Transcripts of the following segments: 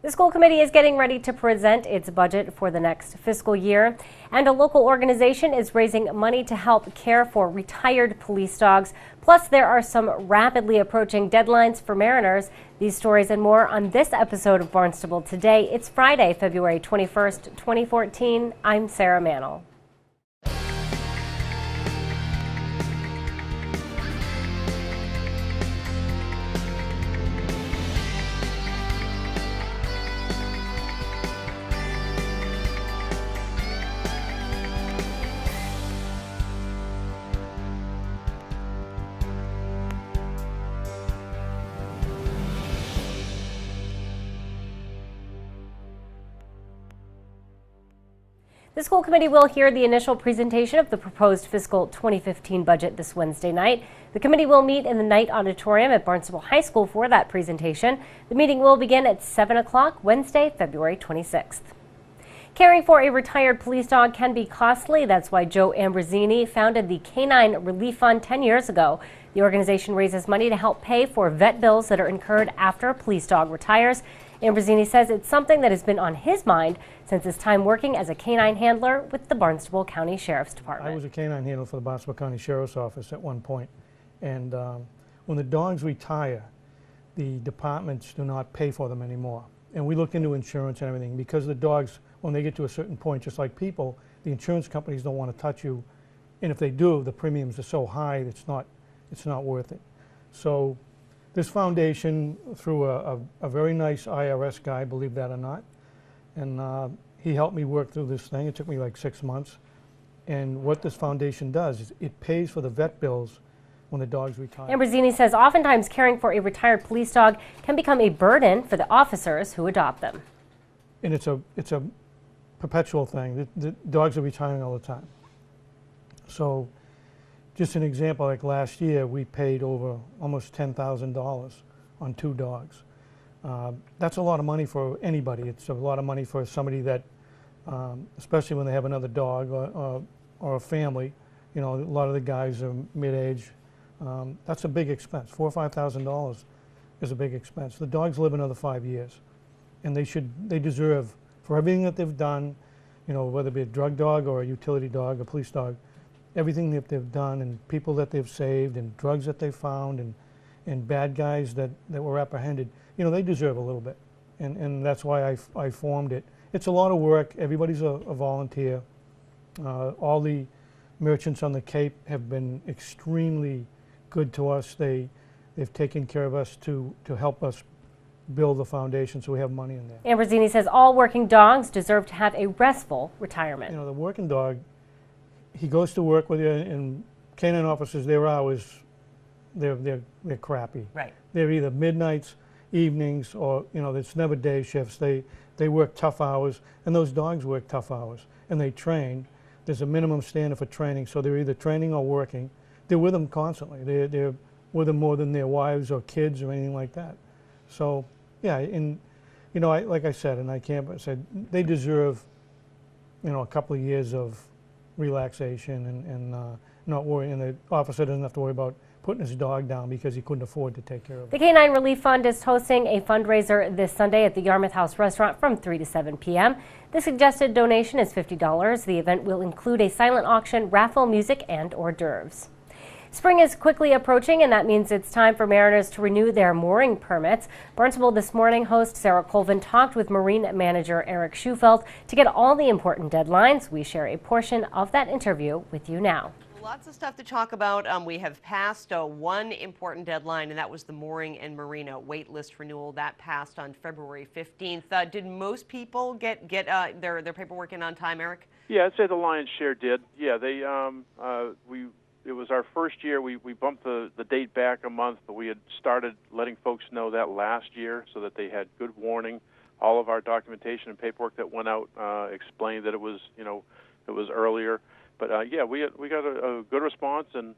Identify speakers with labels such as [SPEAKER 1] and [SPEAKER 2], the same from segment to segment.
[SPEAKER 1] The school committee is getting ready to present its budget for the next fiscal year, and a local organization is raising money to help care for retired police dogs. Plus, there are some rapidly approaching deadlines for mariners. These stories and more on this episode of Barnstable Today. It's Friday, February 21st, 2014. I'm Sarah Mannel. The school committee will hear the initial presentation of the proposed fiscal 2015 budget this Wednesday night. The committee will meet in the Knight Auditorium at Barnstable High School for that presentation. The meeting will begin at 7 o'clock Wednesday, February 26th. Caring for a retired police dog can be costly. That's why Joe Ambrosini founded the Canine Relief Fund 10 years ago. The organization raises money to help pay for vet bills that are incurred after a police dog retires. Ambrosini says it's something that has been on his mind since his time working as a canine handler with the Barnstable County Sheriff's Department.
[SPEAKER 2] I was a canine handler for the Barnstable County Sheriff's Office at one point, and when the dogs retire, the departments do not pay for them anymore. And we look into insurance and everything because the dogs, when they get to a certain point, just like people, the insurance companies don't want to touch you, and if they do, the premiums are so high it's not worth it. So this foundation, through a very nice IRS guy, believe that or not, and he helped me work through this thing. It took me like 6 months. And what this foundation does is it pays for the vet bills when the dogs retire. Ambrosini
[SPEAKER 1] says oftentimes caring for a retired police dog can become a burden for the officers who adopt them.
[SPEAKER 2] And it's a perpetual thing. The dogs are retiring all the time. So just an example, like last year, we paid over almost $10,000 on 2 dogs. That's a lot of money for anybody. It's a lot of money for somebody that, especially when they have another dog or a family. You know, a lot of the guys are mid-age. That's a big expense. $4,000 or $5,000 is a big expense. The dogs live another 5 years, and they deserve, for everything that they've done, you know, whether it be a drug dog or a utility dog, a police dog, everything that they've done and people that they've saved and drugs that they've found and bad guys that were apprehended, you know, they deserve a little bit. And that's why I formed it. It's a lot of work. Everybody's a volunteer. All the merchants on the Cape have been extremely good to us. They've taken care of us to help us build the foundation, so we have money in there.
[SPEAKER 1] Ambrosini says all working dogs deserve to have a restful retirement.
[SPEAKER 2] You know, the working dog, he goes to work with you, and canine officers, their hours, they're crappy.
[SPEAKER 1] Right.
[SPEAKER 2] They're either midnights, evenings, or, you know, it's never day shifts. They work tough hours, and those dogs work tough hours, and they train. There's a minimum standard for training, so they're either training or working. They're with them constantly. They're with them more than their wives or kids or anything like that. So, yeah, and, you know, like I said, and I can't but say, they deserve, you know, a couple of years of relaxation and not worry, and the officer doesn't have to worry about putting his dog down because he couldn't afford to take care of it.
[SPEAKER 1] The Canine Relief Fund is hosting a fundraiser this Sunday at the Yarmouth House restaurant from 3 to 7 p.m. The suggested donation is $50. The event will include a silent auction, raffle, music, and hors d'oeuvres. Spring is quickly approaching, and that means it's time for mariners to renew their mooring permits. Barnstable This Morning host Sarah Colvin talked with Marine manager Eric Schufelt to get all the important deadlines. We share a portion of that interview with you now.
[SPEAKER 3] Lots of stuff to talk about. We have passed one important deadline, and that was the mooring and Marina waitlist renewal. That passed on February 15th. Did most people get their paperwork in on time, Eric?
[SPEAKER 4] Yeah, I'd say the lion's share did. Yeah, it was our first year. We bumped the date back a month, but we had started letting folks know that last year so that they had good warning. All of our documentation and paperwork that went out explained that it was earlier. But yeah, we got a good response, and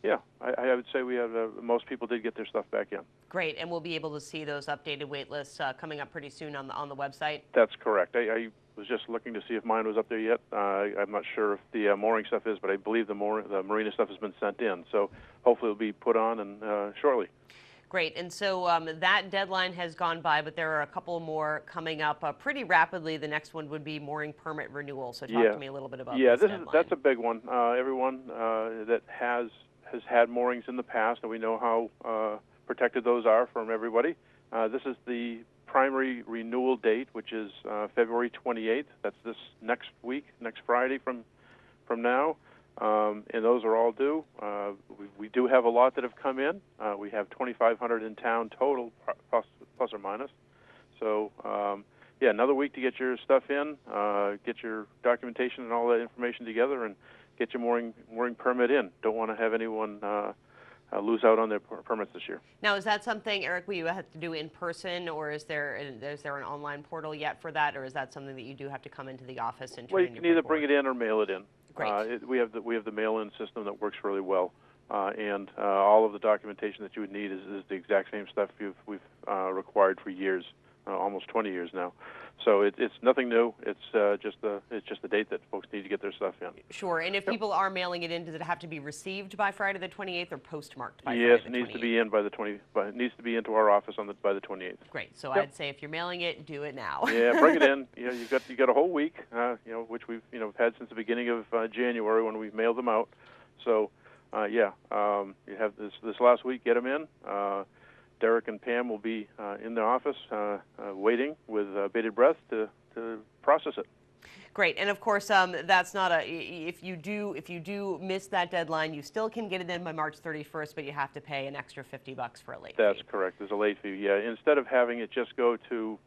[SPEAKER 4] yeah, I would say we have most people did get their stuff back in.
[SPEAKER 3] Great, and we'll be able to see those updated wait lists coming up pretty soon on the website.
[SPEAKER 4] That's correct. I was just looking to see if mine was up there yet. I'm not sure if the mooring stuff is, but I believe the Marina stuff has been sent in. So hopefully it'll be put on and shortly.
[SPEAKER 3] Great. And so that deadline has gone by, but there are a couple more coming up pretty rapidly. The next one would be mooring permit renewal. So talk to me a little bit about this deadline.
[SPEAKER 4] That's a big one. Everyone that has had moorings in the past, and we know how protected those are from everybody. This is the primary renewal date, which is February 28th. That's this next week, next Friday from now. And those are all due. We do have a lot that have come in. We have 2,500 in town total, plus or minus. So, yeah, another week to get your stuff in, get your documentation and all that information together, and get your mooring permit in. Don't want to have anyone lose out on their permits this year.
[SPEAKER 3] Now, is that something, Eric, we have to do in person, or is there an online portal yet for that, or is that something that you do have to come into the office and turn in your paperwork?
[SPEAKER 4] Well, you can either bring it in or mail it in.
[SPEAKER 3] Great.
[SPEAKER 4] We have the mail-in system that works really well, and all of the documentation that you would need is the exact same stuff we've required for years, almost 20 years now. So it's nothing new. It's just the date that folks need to get their stuff in.
[SPEAKER 3] Sure. And if people are mailing it in, does it have to be received by Friday the 28th or postmarked by
[SPEAKER 4] Yes,
[SPEAKER 3] Friday the 28th?
[SPEAKER 4] Yes, it needs to be in by the it needs to be into our office by the 28th.
[SPEAKER 3] Great. So I'd say if you're mailing it, do it now.
[SPEAKER 4] Yeah, bring it in. You got a whole week. Which we've had since the beginning of January when we mailed them out. So you have this last week. Get them in. Derek and Pam will be in the office waiting with bated breath to process it.
[SPEAKER 3] Great, and of course, that's not if you do miss that deadline, you still can get it in by March 31st, but you have to pay an extra $50 for a late fee.
[SPEAKER 4] That's correct. There's a late fee. Yeah, instead of having it just go to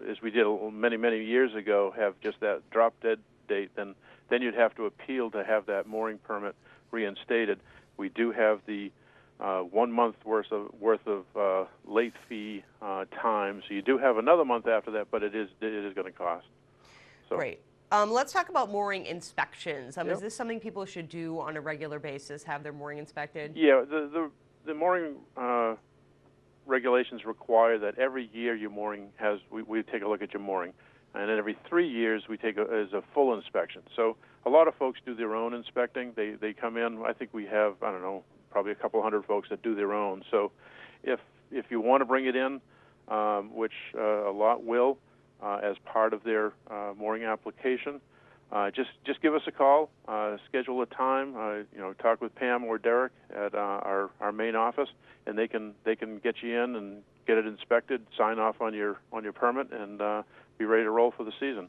[SPEAKER 4] as we did many years ago, have just that drop dead date, then you'd have to appeal to have that mooring permit reinstated. We do have the 1 month worth of late fee time, so you do have another month after that, but it is going to cost. So.
[SPEAKER 3] Great. Let's talk about mooring inspections.
[SPEAKER 4] Yep.
[SPEAKER 3] Is this something people should do on a regular basis? Have their mooring inspected?
[SPEAKER 4] Yeah, the mooring regulations require that every year your mooring we take a look at your mooring, and then every 3 years we take a full inspection. So a lot of folks do their own inspecting. They come in. I think we have probably a couple hundred folks that do their own. So if you want to bring it in, which a lot will, as part of their mooring application, just give us a call, schedule a time, talk with Pam or Derek at our main office, and they can get you in and get it inspected, sign off on your permit, and be ready to roll for the season.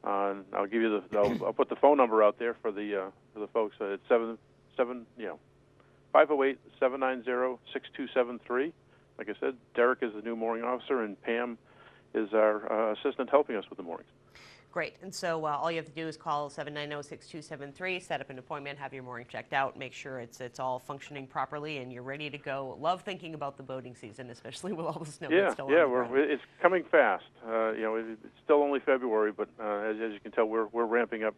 [SPEAKER 4] I'll give you I'll put the phone number out there for the folks. It's 508-790-6273. Like I said, Derek is the new mooring officer, and Pam is our assistant helping us with the moorings.
[SPEAKER 3] Great. And so all you have to do is call 790-6273, set up an appointment, have your mooring checked out, make sure it's all functioning properly, and you're ready to go. Love thinking about the boating season, especially with all the snow that's still on the ground.
[SPEAKER 4] It's coming fast. It's still only February, but as you can tell, we're ramping up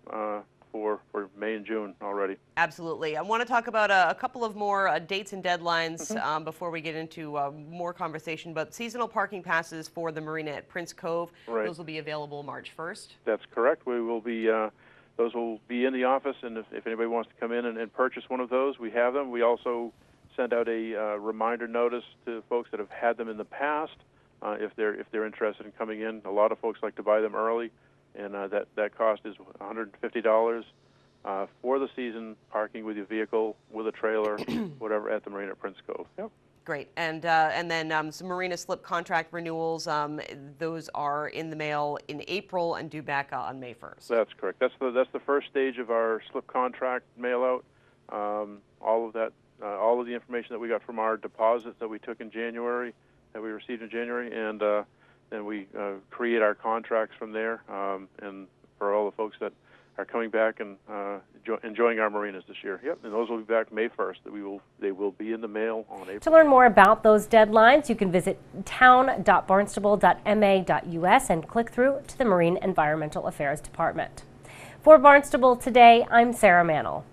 [SPEAKER 4] for May and June already. Absolutely.
[SPEAKER 3] I want to talk about a couple of more dates and deadlines before we get into more conversation. But seasonal parking passes for the Marina at Prince Cove, those will be available March 1st.
[SPEAKER 4] That's correct. We will be, those will be in the office, and if anybody wants to come in and purchase one of those, we have them. We also send out a reminder notice to folks that have had them in the past if they're interested in coming in. A lot of folks like to buy them early. And that cost is $150 for the season, parking with your vehicle, with a trailer, whatever, at the Marina at Prince Cove. Yep.
[SPEAKER 3] Great. And then some Marina slip contract renewals, those are in the mail in April and due back on May 1st.
[SPEAKER 4] That's correct. That's the first stage of our slip contract mail out. All of that, all of the information that we got from our deposits that we took in January, that we received in January, and then we create our contracts from there, and for all the folks that are coming back and enjoying our marinas this year. Yep, and those will be back May 1st. They will be in the mail on April.
[SPEAKER 1] To learn more about those deadlines, you can visit town.barnstable.ma.us and click through to the Marine Environmental Affairs Department. For Barnstable Today, I'm Sarah Mannel.